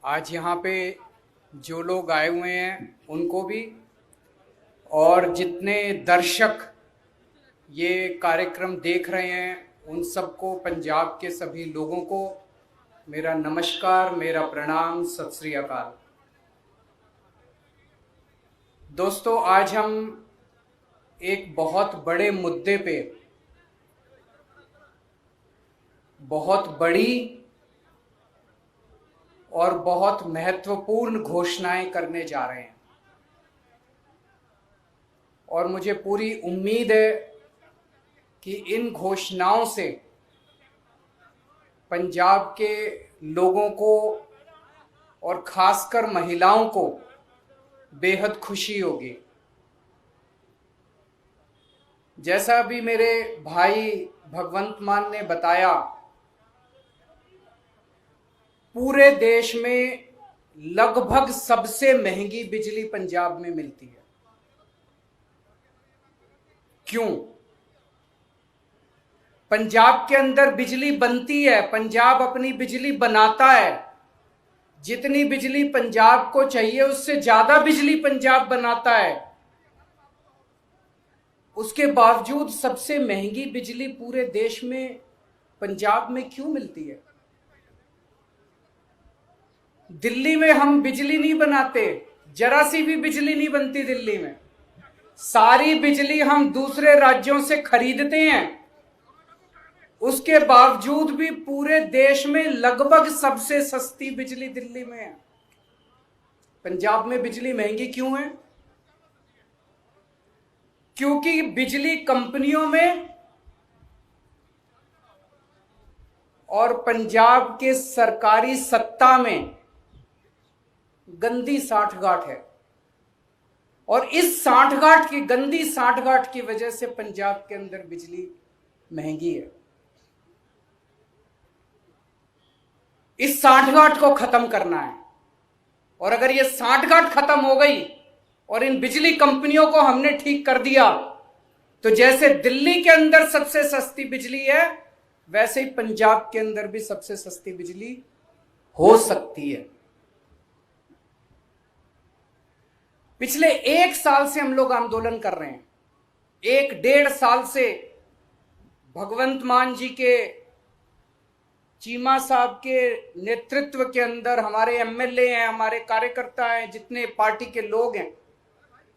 आज यहाँ पे जो लोग आए हुए हैं उनको भी, और जितने दर्शक ये कार्यक्रम देख रहे हैं उन सबको, पंजाब के सभी लोगों को मेरा नमस्कार, मेरा प्रणाम, सत श्री अकाल। दोस्तों, आज हम एक बहुत बड़े मुद्दे पे बहुत बड़ी और बहुत महत्वपूर्ण घोषणाएं करने जा रहे हैं, और मुझे पूरी उम्मीद है कि इन घोषणाओं से पंजाब के लोगों को और खासकर महिलाओं को बेहद खुशी होगी। जैसा अभी मेरे भाई भगवंत मान ने बताया, पूरे देश में लगभग सबसे महंगी बिजली पंजाब में मिलती है। क्यों? पंजाब के अंदर बिजली बनती है, पंजाब अपनी बिजली बनाता है। जितनी बिजली पंजाब को चाहिए उससे ज्यादा बिजली पंजाब बनाता है। उसके बावजूद सबसे महंगी बिजली पूरे देश में पंजाब में क्यों मिलती है? दिल्ली में हम बिजली नहीं बनाते, जरा सी भी बिजली नहीं बनती दिल्ली में। सारी बिजली हम दूसरे राज्यों से खरीदते हैं। उसके बावजूद भी पूरे देश में लगभग सबसे सस्ती बिजली दिल्ली में है। पंजाब में बिजली महंगी क्यों है? क्योंकि बिजली कंपनियों में और पंजाब के सरकारी सत्ता में गंदी सांठगांठ है, और इस सांठगांठ की, गंदी सांठगांठ की वजह से पंजाब के अंदर बिजली महंगी है। इस सांठगांठ को खत्म करना है, और अगर ये सांठगांठ खत्म हो गई और इन बिजली कंपनियों को हमने ठीक कर दिया, तो जैसे दिल्ली के अंदर सबसे सस्ती बिजली है, वैसे ही पंजाब के अंदर भी सबसे सस्ती बिजली हो सकती है। पिछले 1 साल से हम लोग आंदोलन कर रहे हैं। 1-1.5 साल से भगवंत मान जी के, चीमा साहब के नेतृत्व के अंदर हमारे एमएलए हैं, हमारे कार्यकर्ता हैं, जितने पार्टी के लोग हैं,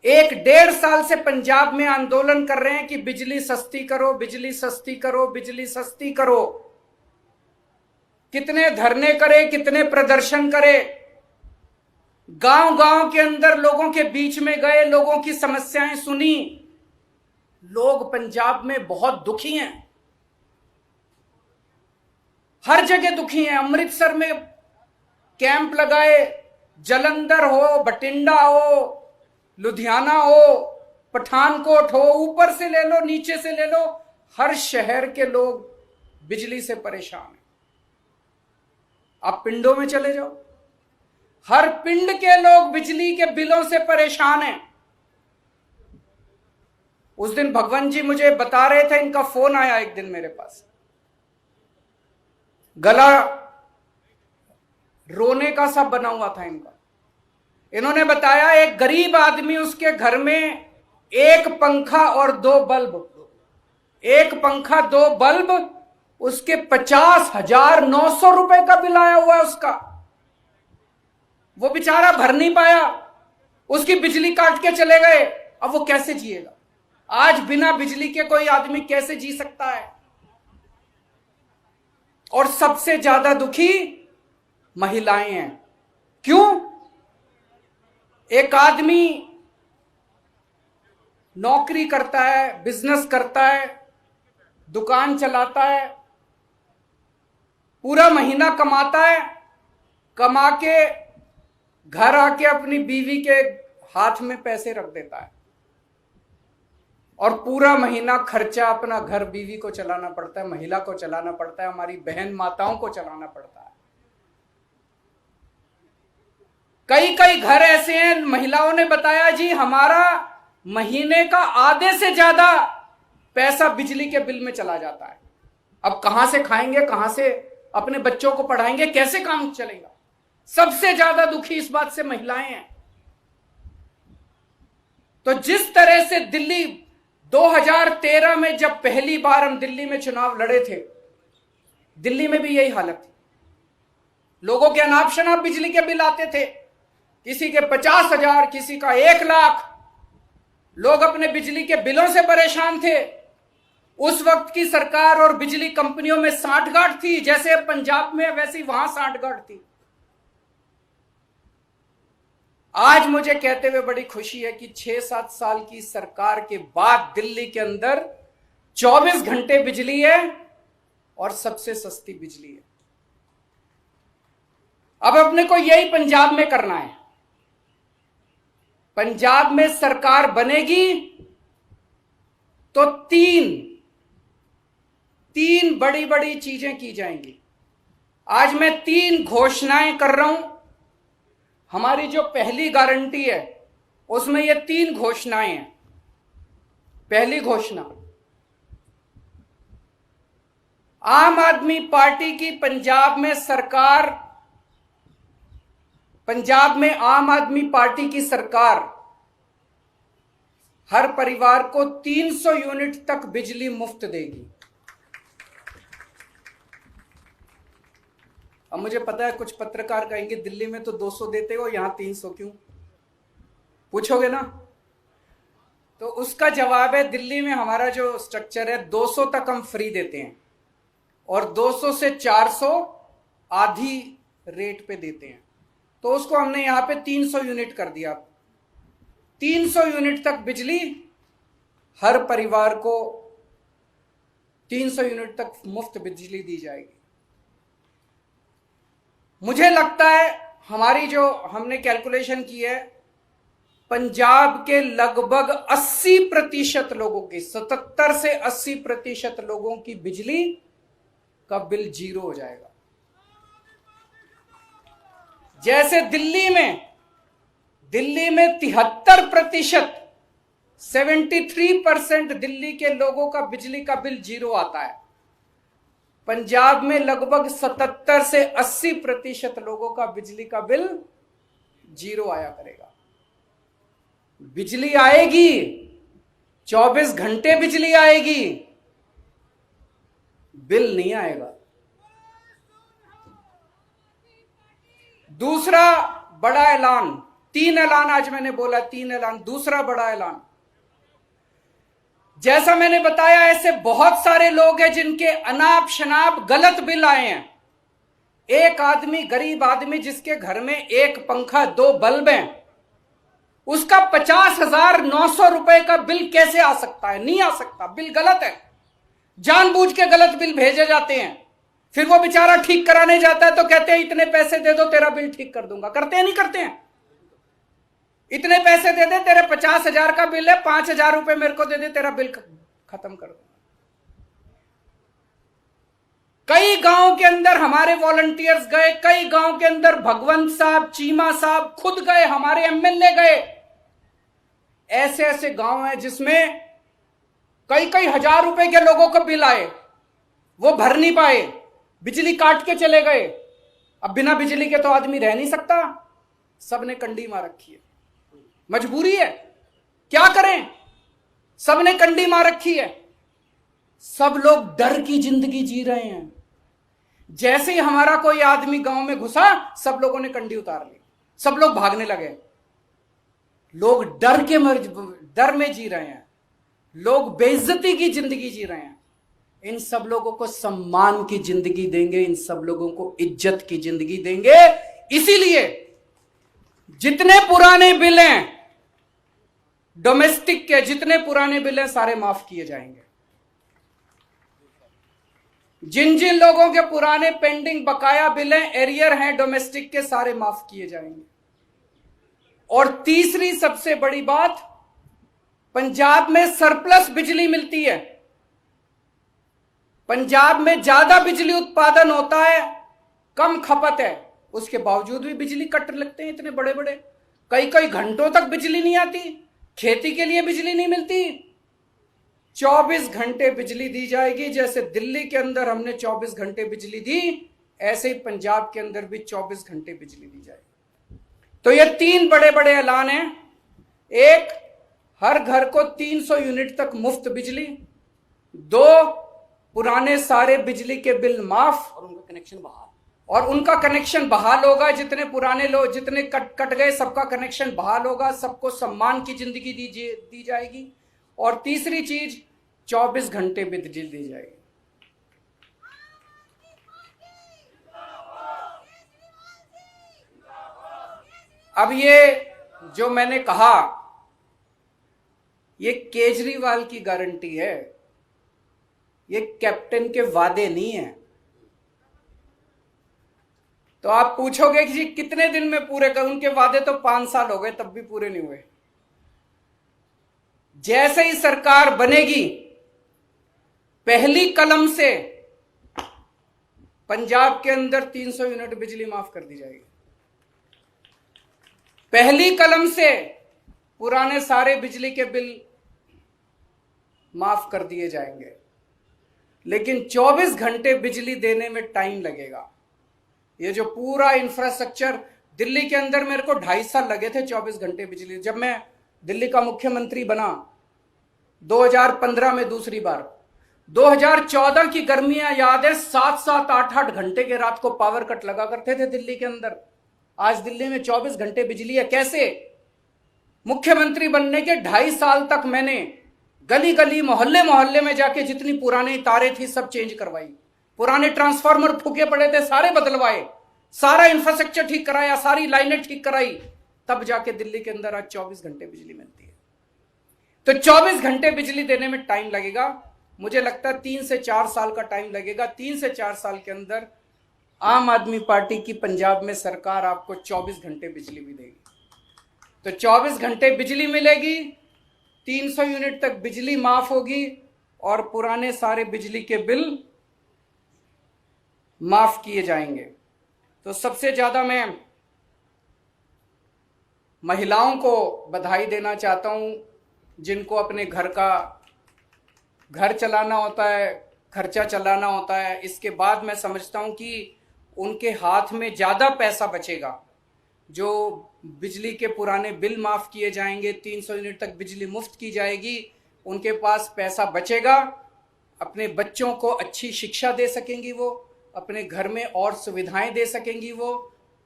1-1.5 साल से पंजाब में आंदोलन कर रहे हैं कि बिजली सस्ती करो, बिजली सस्ती करो, बिजली सस्ती करो। कितने धरने करे, कितने प्रदर्शन करे, गांव गांव के अंदर लोगों के बीच में गए, लोगों की समस्याएं सुनी। लोग पंजाब में बहुत दुखी हैं, हर जगह दुखी हैं। अमृतसर में कैंप लगाए, जलंधर हो, बठिंडा हो, लुधियाना हो, पठानकोट हो, ऊपर से ले लो, नीचे से ले लो, हर शहर के लोग बिजली से परेशान हैं। आप पिंडों में चले जाओ, हर पिंड के लोग बिजली के बिलों से परेशान हैं। उस दिन भगवंत जी मुझे बता रहे थे, इनका फोन आया एक दिन मेरे पास, गला रोने का सा बना हुआ था इनका। इन्होंने बताया एक गरीब आदमी, उसके घर में एक पंखा और 2 बल्ब, एक पंखा 2 बल्ब, उसके 50,900 रुपए का बिल आया हुआ है उसका। वो बेचारा भर नहीं पाया, उसकी बिजली काट के चले गए। अब वो कैसे जिएगा? आज बिना बिजली के कोई आदमी कैसे जी सकता है? और सबसे ज्यादा दुखी महिलाएं हैं। क्यों? एक आदमी नौकरी करता है, बिजनेस करता है, दुकान चलाता है, पूरा महीना कमाता है, कमा के घर आके अपनी बीवी के हाथ में पैसे रख देता है, और पूरा महीना खर्चा अपना घर, बीवी को चलाना पड़ता है, महिला को चलाना पड़ता है, हमारी बहन माताओं को चलाना पड़ता है। कई कई घर ऐसे हैं, महिलाओं ने बताया जी हमारा महीने का आधे से ज्यादा पैसा बिजली के बिल में चला जाता है। अब कहां से खाएंगे, कहां से अपने बच्चों को पढ़ाएंगे, कैसे काम चलेगा? सबसे ज्यादा दुखी इस बात से महिलाएं हैं। तो जिस तरह से दिल्ली 2013 में जब पहली बार हम दिल्ली में चुनाव लड़े थे, दिल्ली में भी यही हालत थी। लोगों के अनाप शनाप बिजली के बिल आते थे, किसी के 50,000, किसी का 1,00,000। लोग अपने बिजली के बिलों से परेशान थे। उस वक्त की सरकार और बिजली कंपनियों में सांठगांठ थी, जैसे पंजाब में वैसे ही वहां सांठगांठ थी। आज मुझे कहते हुए बड़ी खुशी है कि 6-7 साल की सरकार के बाद दिल्ली के अंदर 24 घंटे बिजली है और सबसे सस्ती बिजली है। अब अपने को यही पंजाब में करना है। पंजाब में सरकार बनेगी तो तीन बड़ी बड़ी चीजें की जाएंगी। आज मैं 3 घोषणाएं कर रहा हूं। हमारी जो पहली गारंटी है उसमें ये 3 घोषणाएं हैं। पहली घोषणा, आम आदमी पार्टी की पंजाब में आम आदमी पार्टी की सरकार हर परिवार को 300 यूनिट तक बिजली मुफ्त देगी। अब मुझे पता है कुछ पत्रकार कहेंगे दिल्ली में तो 200 देते हो, यहां 300 क्यों, पूछोगे ना? तो उसका जवाब है, दिल्ली में हमारा जो स्ट्रक्चर है 200 तक हम फ्री देते हैं और 200 से 400 आधी रेट पे देते हैं। तो उसको हमने यहां पे 300 यूनिट कर दिया। 300 यूनिट तक बिजली हर परिवार को 300 यूनिट तक मुफ्त बिजली दी जाएगी। मुझे लगता है हमारी जो हमने कैलकुलेशन की है, पंजाब के लगभग 80% लोगों की, 77 से 80% लोगों की बिजली का बिल 0 हो जाएगा। जैसे दिल्ली में 73%, 73% दिल्ली के लोगों का बिजली का बिल 0 आता है, पंजाब में लगभग 77 से 80% लोगों का बिजली का बिल 0 आया करेगा। बिजली आएगी, 24 घंटे बिजली आएगी, बिल नहीं आएगा। दूसरा बड़ा ऐलान, 3 ऐलान आज मैंने बोला, 3 ऐलान। दूसरा बड़ा ऐलान, जैसा मैंने बताया ऐसे बहुत सारे लोग हैं जिनके अनाप शनाप गलत बिल आए हैं। एक आदमी, गरीब आदमी जिसके घर में 1 पंखा 2 बल्ब हैं, उसका 50,900 रुपए का बिल कैसे आ सकता है? नहीं आ सकता, बिल गलत है। जानबूझ के गलत बिल भेजे जाते हैं। फिर वो बेचारा ठीक कराने जाता है तो कहते हैं इतने पैसे दे दो तेरा बिल ठीक कर दूंगा। करते हैं नहीं करते हैं? इतने पैसे दे दे, तेरे 50,000 का बिल है, 5,000 रुपए मेरे को दे दे, तेरा बिल खत्म कर दूंगा। कई गांव के अंदर हमारे वॉलंटियर्स गए, कई गांव के अंदर भगवंत साहब, चीमा साहब खुद गए, हमारे एमएलए गए। ऐसे ऐसे गांव हैं जिसमें कई हजार रुपए के लोगों को बिल आए, वो भर नहीं पाए, बिजली काट के चले गए। अब बिना बिजली के तो आदमी रह नहीं सकता, सबने कंडी मार रखी है, मजबूरी है, क्या करें, सबने कंडी मार रखी है। सब लोग डर की जिंदगी जी रहे हैं। जैसे ही हमारा कोई आदमी गांव में घुसा, सब लोगों ने कंडी उतार ली, सब लोग भागने लगे। लोग डर में जी रहे हैं, लोग बेइज्जती की जिंदगी जी रहे हैं। इन सब लोगों को सम्मान की जिंदगी देंगे, इन सब लोगों को इज्जत की जिंदगी देंगे। इसीलिए जितने पुराने बिल हैं डोमेस्टिक के, जितने पुराने बिल हैं सारे माफ किए जाएंगे। जिन जिन लोगों के पुराने पेंडिंग बकाया बिल हैं, एरियर हैं डोमेस्टिक के, सारे माफ किए जाएंगे। और तीसरी सबसे बड़ी बात, पंजाब में सरप्लस बिजली मिलती है। पंजाब में ज्यादा बिजली उत्पादन होता है, कम खपत है, उसके बावजूद भी बिजली कट लगते हैं इतने बड़े बड़े। कई घंटों तक बिजली नहीं आती, खेती के लिए बिजली नहीं मिलती। 24 घंटे बिजली दी जाएगी। जैसे दिल्ली के अंदर हमने 24 घंटे बिजली दी, ऐसे ही पंजाब के अंदर भी 24 घंटे बिजली दी जाएगी। तो ये 3 बड़े बड़े ऐलान हैं। एक, हर घर को 300 यूनिट तक मुफ्त बिजली। 2, पुराने सारे बिजली के बिल माफ और उनका कनेक्शन बहाल। और उनका कनेक्शन बहाल होगा। जितने पुराने लोग, जितने कट गए, सबका कनेक्शन बहाल होगा। सबको सम्मान की जिंदगी दी जाएगी। और तीसरी चीज, 24 घंटे बिजली दी जाएगी। अब ये जो मैंने कहा, ये केजरीवाल की गारंटी है, ये कैप्टन के वादे नहीं है। तो आप पूछोगे कि जी कितने दिन में पूरे कर, उनके वादे तो 5 साल हो गए, तब भी पूरे नहीं हुए। जैसे ही सरकार बनेगी, पहली कलम से पंजाब के अंदर 300 यूनिट बिजली माफ कर दी जाएगी। पहली कलम से पुराने सारे बिजली के बिल माफ कर दिए जाएंगे। लेकिन 24 घंटे बिजली देने में टाइम लगेगा। ये जो पूरा इंफ्रास्ट्रक्चर दिल्ली के अंदर, मेरे को 2.5 साल लगे थे 24 घंटे बिजली। जब मैं दिल्ली का मुख्यमंत्री बना 2015 में दूसरी बार, 2014 की गर्मियां याद है, 7-7, 8-8 घंटे के रात को पावर कट लगा करते थे दिल्ली के अंदर। आज दिल्ली में 24 घंटे बिजली है। कैसे? मुख्यमंत्री बनने के 2.5 साल तक मैंने गली गली, मोहल्ले मोहल्ले में जाके जितनी पुरानी तारें थी सब चेंज करवाई। पुराने ट्रांसफार्मर फूके पड़े थे, सारे बदलवाए, सारा इंफ्रास्ट्रक्चर ठीक कराया, सारी लाइनें ठीक कराई, तब जाके दिल्ली के अंदर आज 24 घंटे बिजली मिलती है। तो 24 घंटे बिजली देने में टाइम लगेगा। मुझे लगता है 3 से 4 साल का टाइम लगेगा। 3 से 4 साल के अंदर आम आदमी पार्टी की पंजाब में सरकार आपको 24 घंटे बिजली भी देगी। तो 24 घंटे बिजली मिलेगी, 300 यूनिट तक बिजली माफ होगी और पुराने सारे बिजली के बिल माफ किए जाएंगे। तो सबसे ज्यादा मैं महिलाओं को बधाई देना चाहता हूं, जिनको अपने घर चलाना होता है, खर्चा चलाना होता है। इसके बाद मैं समझता हूं कि उनके हाथ में ज्यादा पैसा बचेगा। जो बिजली के पुराने बिल माफ किए जाएंगे, 300 यूनिट तक बिजली मुफ्त की जाएगी, उनके पास पैसा बचेगा। अपने बच्चों को अच्छी शिक्षा दे सकेंगी वो, अपने घर में और सुविधाएं दे सकेंगी वो।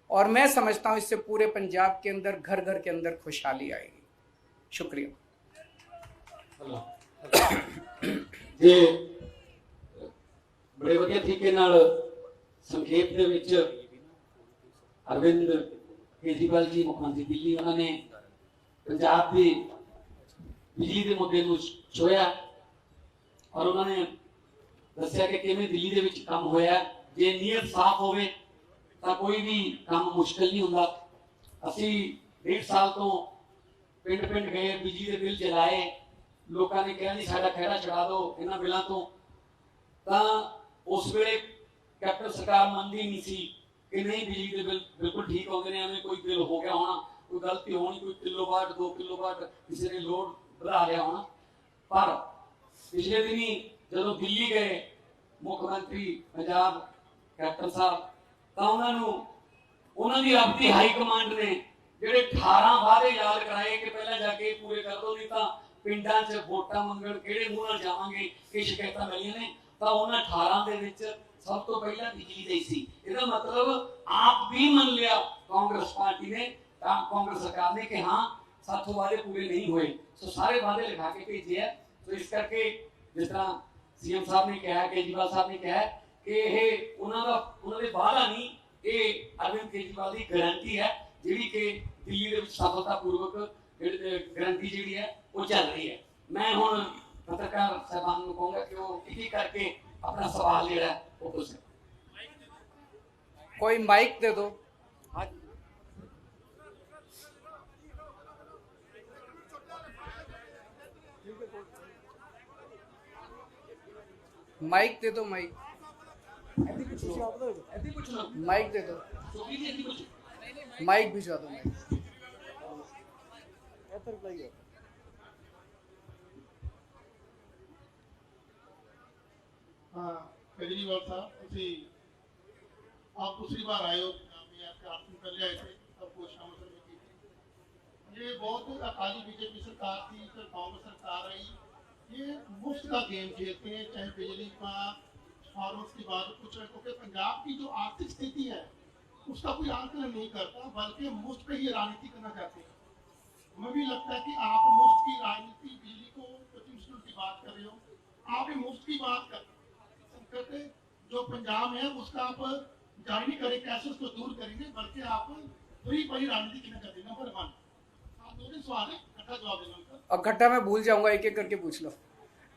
और मैं समझता हूं इससे पूरे पंजाब के अंदर, घर घर के अंदर खुशहाली आएगी। शुक्रिया। जे बड़े वधिया तरीके नाल संक्षेप दे विच अरविंद केजरीवाल जी मुख्यमंत्री दिल्ली, उन्होंने पंजाब की बिजली के मुद्दे को छुआ और उन्होंने दस्या कि किवें दिल्ली दे विच काम होया। जे नीयत साफ होवे तां कोई भी काम मुश्किल नहीं हुंदा। असीं 1.5 साल तो पिंड पिंड गए, बिजली के बिल जलाए, लोगों ने कहा नहीं साडा खैरा छड़ा दो इन्हां बिलों तो। उस वेले कैप्टन सरकार मनदी नहीं सी कि नहीं बिजली के बिल बिल्कुल ठीक होंगे ने, हमें कोई बिल हो गया होना, कोई गलती होनी, कोई किलोवाट 2 किलोवाट किसी ने लोड बढ़ा लिया होना। पर पिछले दिन ही जो दिल्ली गए मुख्यमंत्री पंजाब कैप्टन साहब, तो उन्होंने अपनी हाई कमांड ने ਜਿਹੜੇ 18 वादे याद कराए कि पहले जाके पूरे कर दो, नहीं तो पिंडां च वोटां मंगण किहड़े मूंह नाल जावांगे कि शिकायतां मिलियां ने। तो उन्होंने 18 दे विच सब तो पहला बिजली दी सी। इसका मतलब आप भी मन लिया कांग्रेस पार्टी ने, कांग्रेस सरकार ने कि हाँ साथों वादे पूरे नहीं हुए। तो सारे वादे लिखा के भेजे है। तो इस करके जिस तरह सीएम साहब ने कहा, केजरीवाल साहब ने कहा कि यह उन्होंने वादा नहीं, ये अरविंद केजरीवाल की गारंटी है जिहड़ी कि दिल्ली दे विच सफलतापूर्वक गारंटी जिहड़ी है वो चल रही है। मैं हुण पत्रकार साहबान को कहूँगा कि वो एक करके अपना सवाल जिहड़ा वो पूछ सकें। कोई माइक दे दो। माइक दे दो, माइक माइक दे दो, माइक भिजवा दो। हाँ केजरीवाल साहब, आप दूसरी बार आए हो, मैं आपके 8 दिन पहले आए थे, तब वो शामिल में की थी। ये बहुत अकाली बीजेपी सरकार थी, फिर कांग्रेस सरकार आई, ये मुफ्त का गेम खेलते हैं, चाहे बिजली का फार्मर्स की बात कुछ है, क्योंकि पंजाब की जो आर्थिक स्थिति है उसका कोई आंकलन नहीं करता, बल्कि मुफ्त पे ही राजनीति करना चाहते हैं। हमें भी लगता है कि आप मुफ्त की राजनीति, बिजली को 25% की बात कर रहे हो, आप ही मुफ्त की बात कर, संकट जो पंजाब है उसका आप जारी नहीं करें, कैसे उसको दूर करेंगे, बल्कि आप फ्री पर ही राजनीति करना चाहते हैं। नंबर 1, आप 2 दिन सवाल है, इकट्ठा जवाब देना उनका। अब खट्टा मैं भूल जाऊंगा, एक एक करके पूछ लो,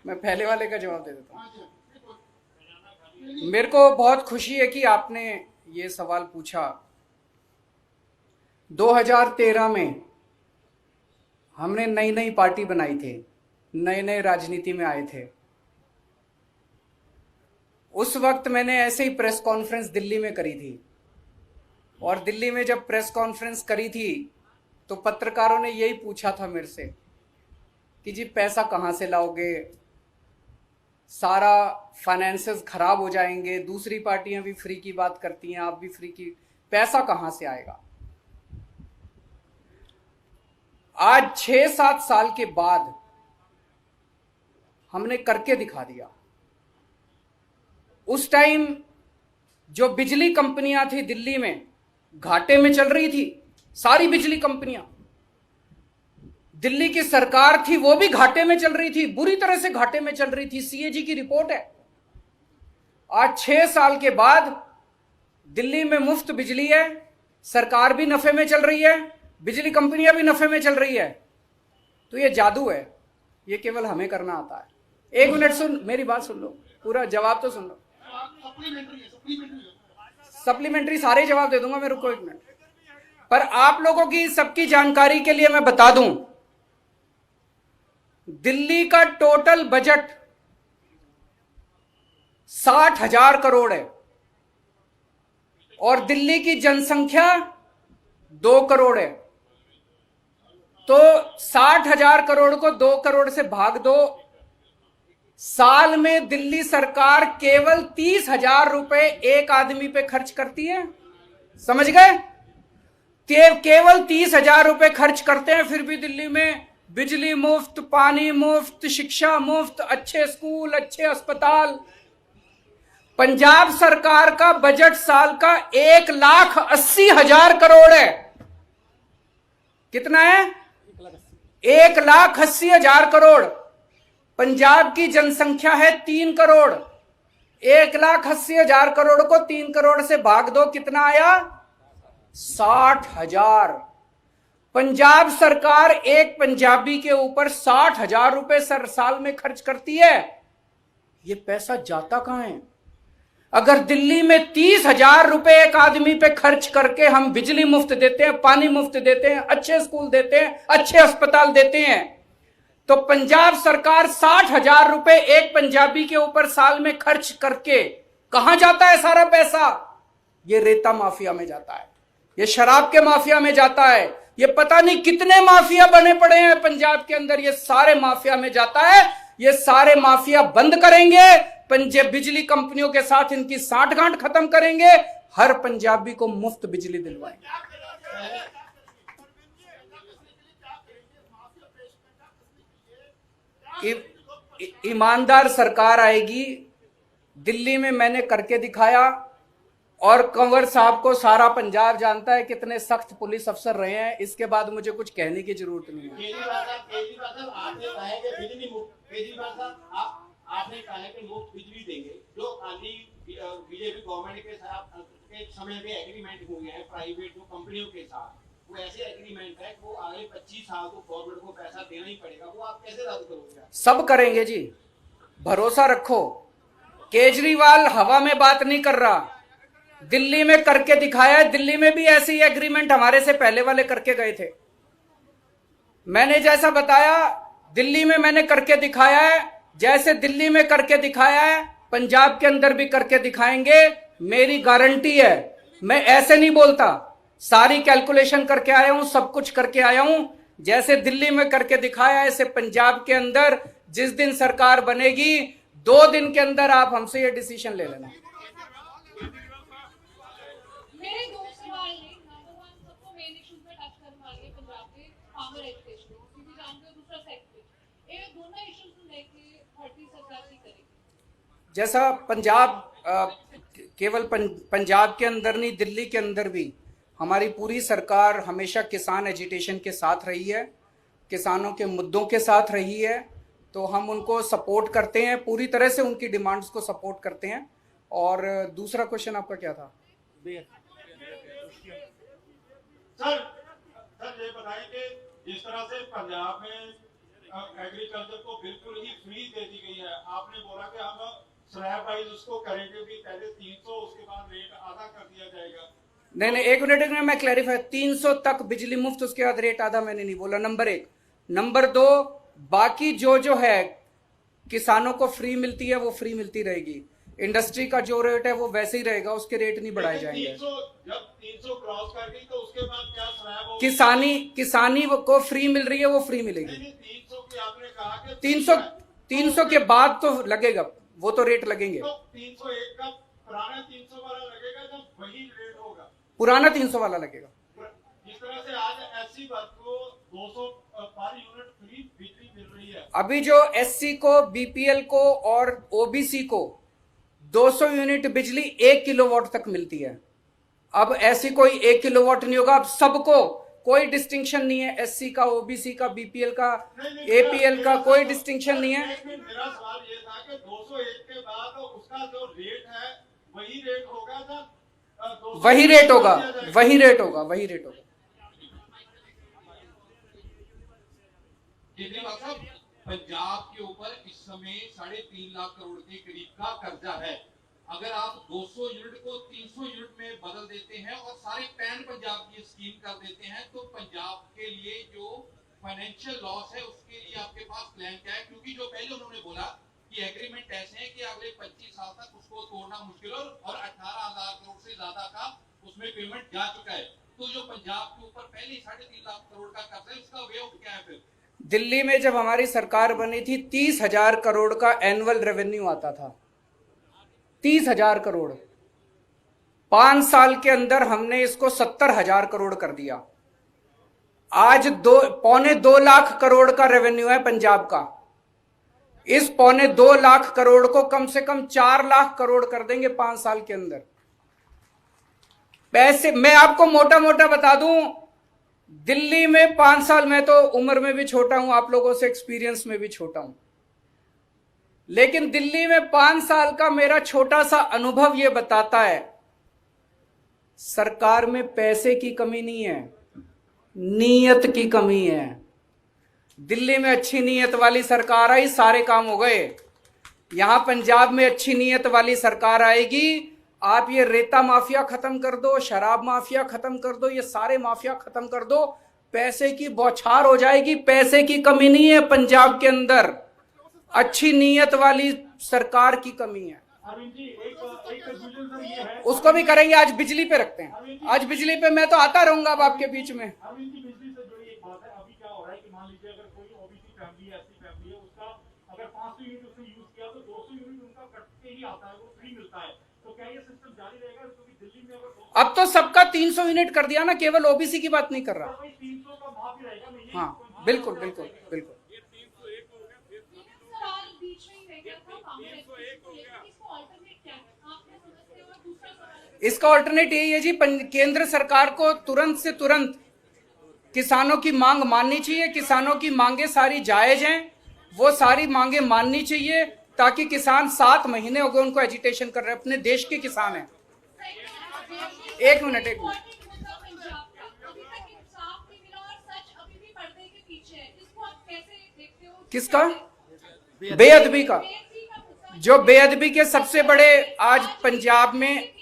मैं पहले वाले का जवाब दे देता हूँ। मेरे को बहुत खुशी है कि आपने ये सवाल पूछा। 2013 में हमने नई नई पार्टी बनाई थी, नए नए राजनीति में आए थे। उस वक्त मैंने ऐसे ही प्रेस कॉन्फ्रेंस दिल्ली में करी थी, और दिल्ली में जब प्रेस कॉन्फ्रेंस करी थी तो पत्रकारों ने यही पूछा था मेरे से कि जी पैसा कहाँ से लाओगे, सारा फाइनेंसेस खराब हो जाएंगे, दूसरी पार्टियां भी फ्री की बात करती हैं, आप भी फ्री की, पैसा कहाँ से आएगा। आज 6-7 साल के बाद हमने करके दिखा दिया। उस टाइम जो बिजली कंपनियां थी दिल्ली में घाटे में चल रही थी, सारी बिजली कंपनियां, दिल्ली की सरकार थी वो भी घाटे में चल रही थी, बुरी तरह से घाटे में चल रही थी। सीएजी की रिपोर्ट है। आज 6 साल के बाद दिल्ली में मुफ्त बिजली है, सरकार भी नफे में चल रही है, बिजली कंपनियां भी नफे में चल रही है। तो ये जादू है, ये केवल हमें करना आता है। 1 मिनट सुन, मेरी बात सुन लो, पूरा जवाब तो सुन लो। सप्लीमेंट्री सारे जवाब दे दूंगा मैं, रुको 1 मिनट। पर आप लोगों की सबकी जानकारी के लिए मैं बता दूं, दिल्ली का टोटल बजट 60,000 करोड़ है और दिल्ली की जनसंख्या 2 करोड़ है। तो 60,000 करोड़ को 2 करोड़ से भाग दो, साल में दिल्ली सरकार केवल 30,000 रुपए एक आदमी पे खर्च करती है। समझ गए? केवल 30,000 रुपए खर्च करते हैं, फिर भी दिल्ली में बिजली मुफ्त, पानी मुफ्त, शिक्षा मुफ्त, अच्छे स्कूल, अच्छे अस्पताल। पंजाब सरकार का बजट साल का 1,80,000 करोड़ है। कितना है? 1,80,000 करोड़। पंजाब की जनसंख्या है 3 करोड़। 1,80,000 करोड़ को 3 करोड़ से भाग दो, कितना आया? 60,000। पंजाब सरकार एक पंजाबी के ऊपर 60,000 रुपए साल में खर्च करती है। ये पैसा जाता कहां है? अगर दिल्ली में 30,000 रुपए एक आदमी पे खर्च करके हम बिजली मुफ्त देते हैं, पानी मुफ्त देते हैं, अच्छे स्कूल देते हैं, अच्छे अस्पताल देते हैं, तो पंजाब सरकार 60,000 रुपए एक पंजाबी के ऊपर साल में खर्च करके कहां जाता है सारा पैसा? ये रेता माफिया में जाता है, ये शराब के माफिया में जाता है, ये पता नहीं कितने माफिया बने पड़े हैं पंजाब के अंदर, ये सारे माफिया में जाता है। ये सारे माफिया बंद करेंगे, पंजाब बिजली कंपनियों के साथ इनकी साठगांठ खत्म करेंगे, हर पंजाबी को मुफ्त बिजली दिलवाएंगे। ईमानदार सरकार आएगी। दिल्ली में मैंने करके दिखाया, और कंवर साहब को सारा पंजाब जानता है कितने सख्त पुलिस अफसर रहे हैं। इसके बाद मुझे कुछ कहने की जरूरत नहीं है। आपने कहा है कि मुफ्त बिजली देंगे, जो खाली बीजेपी गवर्नमेंट के साथ के समय में एग्रीमेंट हुए हैं प्राइवेट कंपनियों के साथ, वो ऐसे एग्रीमेंट है वो आगे 25 साल को गवर्नमेंट को पैसा देना ही पड़ेगा, वो आप कैसे रद्द करोगे? सब करेंगे जी, भरोसा रखो। केजरीवाल हवा में बात नहीं कर रहा, दिल्ली में करके दिखाया है। दिल्ली में भी ऐसे ही एग्रीमेंट हमारे से पहले वाले करके गए थे। मैंने जैसा बताया दिल्ली में मैंने करके दिखाया है, जैसे दिल्ली में करके दिखाया है पंजाब के अंदर भी करके दिखाएंगे, मेरी गारंटी है। मैं ऐसे नहीं बोलता, सारी कैलकुलेशन करके आया हूं, सब कुछ करके आया हूं। जैसे दिल्ली में करके दिखाया है, ऐसे पंजाब के अंदर जिस दिन सरकार बनेगी 2 दिन के अंदर आप हमसे ये डिसीजन ले लेना। जैसा पंजाब केवल पंजाब के अंदर नहीं, दिल्ली के अंदर भी हमारी पूरी सरकार हमेशा किसान एजिटेशन के साथ रही है, किसानों के मुद्दों के साथ रही है, तो हम उनको सपोर्ट करते हैं, पूरी तरह से उनकी डिमांड्स को सपोर्ट करते हैं। और दूसरा क्वेश्चन आपका क्या था? सर ये बताएं कि जिस तरह से पंजाब में एग्रीकल्चर को बिल्कुल ही फ्री दे दी गई है, आपने बोला कि हम स्लैब वाइज उसको करेंगे, भी पहले 300 उसके बाद रेट आधा कर दिया जाएगा। नहीं, एक मिनट में मैं क्लैरिफाई, 300 तक बिजली मुफ्त, उसके बाद रेट आधा मैंने नहीं बोला, नंबर 1। नंबर 2, बाकी जो है किसानों को फ्री मिलती है वो फ्री मिलती रहेगी, इंडस्ट्री का जो रेट है वो वैसे ही रहेगा, उसके रेट नहीं बढ़ाए जाएंगे। 300 जब 300 क्रॉस कर गई तो उसके बाद क्या स्लैब होगा? किसानी को फ्री मिल रही है, वो फ्री मिलेगी। नहीं, 300 की आपने कहा कि 300 के बाद तो लगेगा, वो तो रेट लगेंगे। तो 301 का पुराना 300 वाला लगेगा जब वही रेट होगा, पुराना 300 वाला लगेगा। जिस तरह से आज एससी वर्ग को 200 पर यूनिट फ्री बिजली मिल रही है। अभी जो एससी को, बीपीएल को और ओबीसी को 200 यूनिट बिजली 1 किलोवाट तक मिलती है। अब ऐसी कोई 1 किलोवाट नहीं होगा, अब सबको कोई डिस्टिंक्शन नहीं है, एससी का, ओबीसी का, बीपीएल का, एपीएल का, कोई डिस्टिंक्शन नहीं है। मेरा सवाल ये था कि 201 के बाद उसका जो रेट है वही रेट होगा ना? वही रेट होगा, वही रेट होगा, वही रेट होगा। केजरीवाल साहब, पंजाब के ऊपर इस समय 3.5 लाख करोड़ के करीब का कर्जा है। अगर आप 200 यूनिट को 300 यूनिट में बदल देते हैं और सारे पैन पंजाब की स्कीम कर देते हैं, तो पंजाब के लिए जो फाइनेंशियल लॉस है उसके लिए आपके पास प्लान क्या है? क्योंकि जो पहले उन्होंने बोला कि एग्रीमेंट ऐसे हैं कि अगले 25 साल तक उसको तोड़ना मुश्किल और 18,000 करोड़ से ज्यादा का उसमें पेमेंट जा चुका है। तो जो पंजाब के ऊपर पहले 3.5 लाख करोड़ का कर्जा है, उसका वे आउट क्या है? फिर दिल्ली में जब हमारी सरकार बनी थी 30,000 करोड़ का एनुअल रेवेन्यू आता था, 30,000 करोड़। 5 साल के अंदर हमने इसको 70,000 करोड़ कर दिया। आज 2.25 लाख करोड़ का रेवेन्यू है पंजाब का। इस 2.25 लाख करोड़ को कम से कम 4 लाख करोड़ कर देंगे 5 साल के अंदर। पैसे मैं आपको मोटा मोटा बता दूं, दिल्ली में 5 साल, मैं तो उम्र में भी छोटा हूं, आप लोगों से एक्सपीरियंस में भी छोटा हूं, लेकिन दिल्ली में 5 साल का मेरा छोटा सा अनुभव यह बताता है, सरकार में पैसे की कमी नहीं है, नीयत की कमी है। दिल्ली में अच्छी नीयत वाली सरकार आई, सारे काम हो गए। यहां पंजाब में अच्छी नीयत वाली सरकार आएगी, आप ये रेता माफिया खत्म कर दो, शराब माफिया खत्म कर दो, ये सारे माफिया खत्म कर दो, पैसे की बौछार हो जाएगी। पैसे की कमी नहीं है पंजाब के अंदर, अच्छी नीयत वाली सरकार की कमी है। अरविंद जी, एक ये है, उसको भी करेंगे। आज बिजली पे रखते हैं, आज बिजली पे मैं तो आता रहूंगा अब आपके बीच में। अरविंद जी, बिजली से जुड़ी एक बात है। अभी क्या हो रहा है कि मान लीजिए अगर कोई ओबीसी फैमिली है, एससी फैमिली है, उसका अगर 500 यूनिट उसने यूज किया तो 200 यूनिट उनका कट के ही आता है, वो फ्री मिलता है। तो क्या ये सिस्टम जारी रहेगा? क्योंकि दिल्ली में अगर अब तो सबका 300 यूनिट कर दिया ना, केवल ओबीसी की बात नहीं कर रहा। 300 का माफ ही रहेगा नहीं? हाँ, बिल्कुल बिल्कुल बिल्कुल। इसका ऑल्टरनेट यही है जी, केंद्र सरकार को तुरंत से तुरंत किसानों की मांग माननी चाहिए। किसानों की मांगे सारी जायज हैं, वो सारी मांगे माननी चाहिए, ताकि किसान 7 महीने हो गए उनको एजिटेशन कर रहे हैं, अपने देश के किसान हैं। एक मिनट किसका? बेअदबी का। जो बेअदबी के सबसे बड़े आज पंजाब में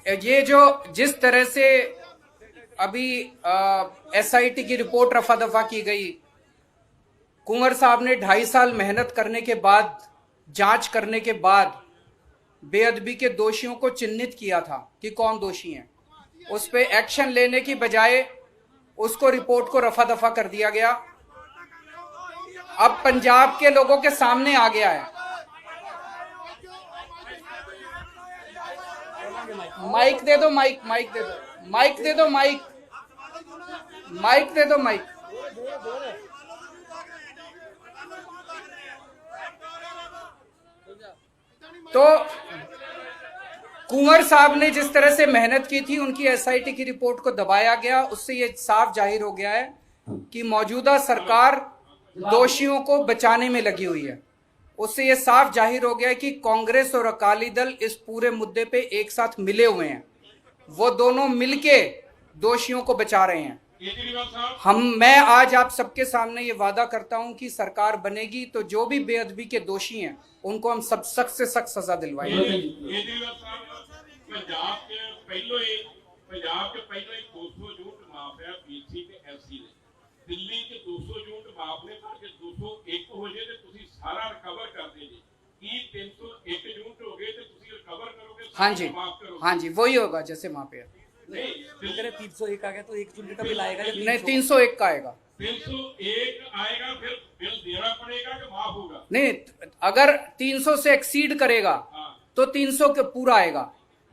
ये जो जिस तरह से अभी एसआईटी की रिपोर्ट रफा दफा की गई, कुंवर साहब ने 2.5 साल मेहनत करने के बाद, जांच करने के बाद बेअदबी के दोषियों को चिन्हित किया था कि कौन दोषी हैं। उस पे एक्शन लेने की बजाय उसको रिपोर्ट को रफा दफा कर दिया गया। अब पंजाब के लोगों के सामने आ गया है। माइक दे दो, माइक दे दो, माइक दे दो, माइक दे दो, माइक। तो कुंवर साहब ने जिस तरह से मेहनत की थी, उनकी एसआईटी की रिपोर्ट को दबाया गया, उससे ये साफ जाहिर हो गया है कि मौजूदा सरकार दोषियों को बचाने में लगी हुई है। उससे ये साफ जाहिर हो गया है कि कांग्रेस और अकाली दल इस पूरे मुद्दे पे एक साथ मिले हुए हैं। वो दोनों मिलके दोषियों को बचा रहे हैं। मैं आज आप सबके सामने ये वादा करता हूं कि सरकार बनेगी तो जो भी बेअदबी के दोषी हैं उनको हम सब सख्त से सख्त सजा दिलवाएंगे। पंजाब के पहले ही 200 यूनिट माफ है पीसी ਤੇ ਐਫਸੀ ਨੇ। ਦਿੱਲੀ के 200 यूनिट माफ ने करके 201 हो जाए तो ਤੁਸੀਂ ਸਾਰਾ ਰਿਕਵਰ ਕਰਦੇ ਜੀ। ਕੀ 301 यूनिट हो गए तो ਤੁਸੀਂ रिकवर करोगे? हाँ जी, हाँ जी, वही होगा जैसे वहां पे। नहीं 301 आ गया तो 1 यूनिट का बिल आएगा? नहीं, 301 का आएगा। 301 आएगा, फिर बिल देना पड़ेगा कि माफ होगा? नहीं, अगर 300 से एक्सीड करेगा तो 300 के पूरा आएगा।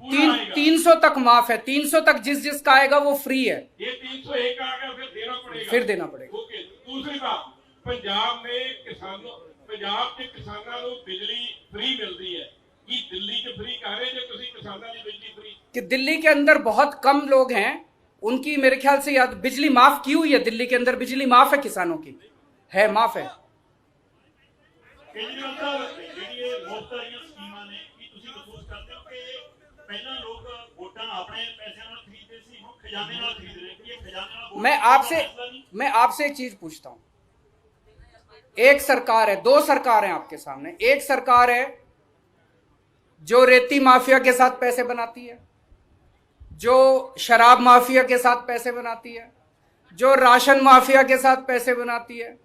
300 तक माफ है। 300 तक जिसका आएगा वो फ्री है। ये 301 आ गया, फिर देना पड़ेगा? फिर देना पड़ेगा। ओके। दूसरी बात, पंजाब के किसानों को बिजली फ्री मिलती है कि दिल्ली के फ्री कह रहे हैं तुसी किसानों की बिजली फ्री? कि दिल्ली के अंदर बहुत कम लोग हैं, उनकी मेरे ख्याल से याद बिजली माफ की हुई है। दिल्ली के अंदर बिजली माफ है, किसानों की है, माफ है। केजरीवाल साहब, ਜਿਹੜੀ ਮੁਫਤ ਵਾਲੀਆਂ ਸਕੀਮਾਂ ਨੇ, ਕੀ ਤੁਸੀਂ ਮਹਿਸੂਸ ਕਰਦੇ ਹੋ ਕਿ ਪਹਿਲਾਂ ਲੋਕ ਵੋਟਾਂ ਆਪਣੇ ਪੈਸਿਆਂ ਨਾਲ ਖਰੀਦਦੇ ਸੀ, ਹੁਣ ਖਜ਼ਾਨੇ ਨਾਲ ਖਰੀਦ ਰਹੇ? ਕਿ ਇਹ ਖਜ਼ਾਨੇ ਨਾਲ मैं आपसे एक चीज पूछता हूं। एक सरकार है, दो सरकार हैं आपके सामने। एक सरकार है जो रेती माफिया के साथ पैसे बनाती है, जो शराब माफिया के साथ पैसे बनाती है, जो राशन माफिया के साथ पैसे बनाती है,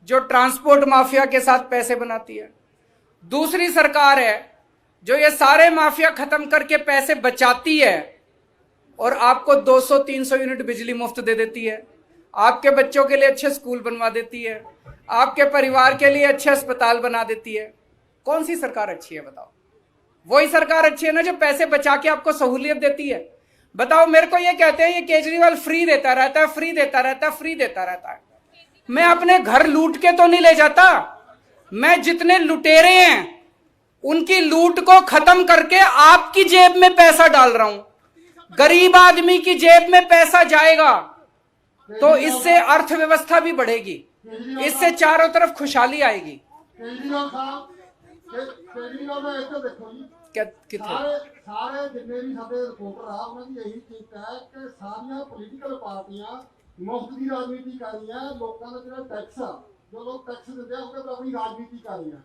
जो ट्रांसपोर्ट माफिया के साथ पैसे बनाती है। दूसरी सरकार है जो ये सारे माफिया खत्म करके पैसे बचाती है और आपको 200-300 यूनिट बिजली मुफ्त दे देती है, आपके बच्चों के लिए अच्छे स्कूल बनवा देती है, आपके परिवार के लिए अच्छे अस्पताल बना देती है। कौन सी सरकार अच्छी है बताओ? वही सरकार अच्छी है ना जो पैसे बचा के आपको सहूलियत देती है। बताओ, मेरे को ये कहते हैं ये केजरीवाल फ्री देता रहता है, फ्री देता रहता है, फ्री देता रहता है। मैं अपने घर लूट के तो नहीं ले जाता। मैं जितने लुटेरे हैं उनकी लूट को खत्म करके आपकी जेब में पैसा डाल रहा हूं। गरीब आदमी की जेब में पैसा जाएगा तो इससे अर्थव्यवस्था भी बढ़ेगी, इससे चारों तरफ खुशहाली आएगी। केजरीवाल साहब, केजरीवाल ਦਾ ਇੱਥੇ ਦੇਖੋ ਜੀ, कितने ਸਾਰੇ ਜਿੰਨੇ ਵੀ ਸਾਡੇ ਰਿਪੋਰਟਰ ਆ ਉਹਨਾਂ ਦੀ ਇਹੀ ਚਿੰਤਾ ਹੈ ਕਿ ਸਾਰੀਆਂ ਪੋਲੀਟੀਕਲ ਪਾਰਟੀਆਂ ਮੁਫਤ ਦੀ ਰਾਜਨੀਤੀ ਕਰ ਰਹੀਆਂ। ਲੋਕਾਂ ਦਾ ਜਿਹੜਾ ਟੈਕਸ ਆ, ਜੋ ਲੋਕ ਟੈਕਸ ਦਿੰਦੇ ਆ, ਉਹ ਆਪਣੀ ਰਾਜਨੀਤੀ ਕਰ ਰਹੀਆਂ।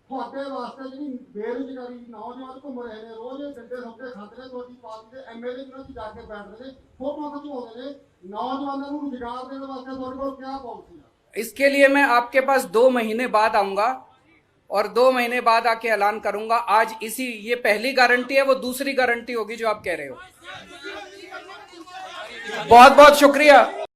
ਤੁਹਾਡੇ ਵਾਸਤੇ ਜਿਹੜੀ ਬੇਰੁਜ਼ਗਾਰੀ, ਨੌਜਵਾਨ ਘੁੰਮ ਰਹੇ ਨੇ, ਰੋਜ਼ ਡੰਡੇ ਸੌਂਕੇ ਖਾਂਦੇ ਨੇ, ਤੁਹਾਡੀ ਪਾਰਟੀ ਦੇ ਐਮਐਲਏ ਜਿਹਨਾਂ ਦੀ ਜਾ ਕੇ ਬੈਠਦੇ ਨੇ, ਫੋਟੋਆਂ ਖਿਚਵਾਉਂਦੇ ਨੇ। नौजवानों को रोजगार देने वास्ते ਤੁਹਾਡੇ ਕੋਲ क्या पॉलिसी है? इसके लिए मैं आपके पास 2 महीने बाद आऊंगा और 2 महीने बाद आके ऐलान करूंगा। आज ये पहली गारंटी है, वो दूसरी गारंटी होगी जो आप कह रहे हो। बहुत बहुत शुक्रिया।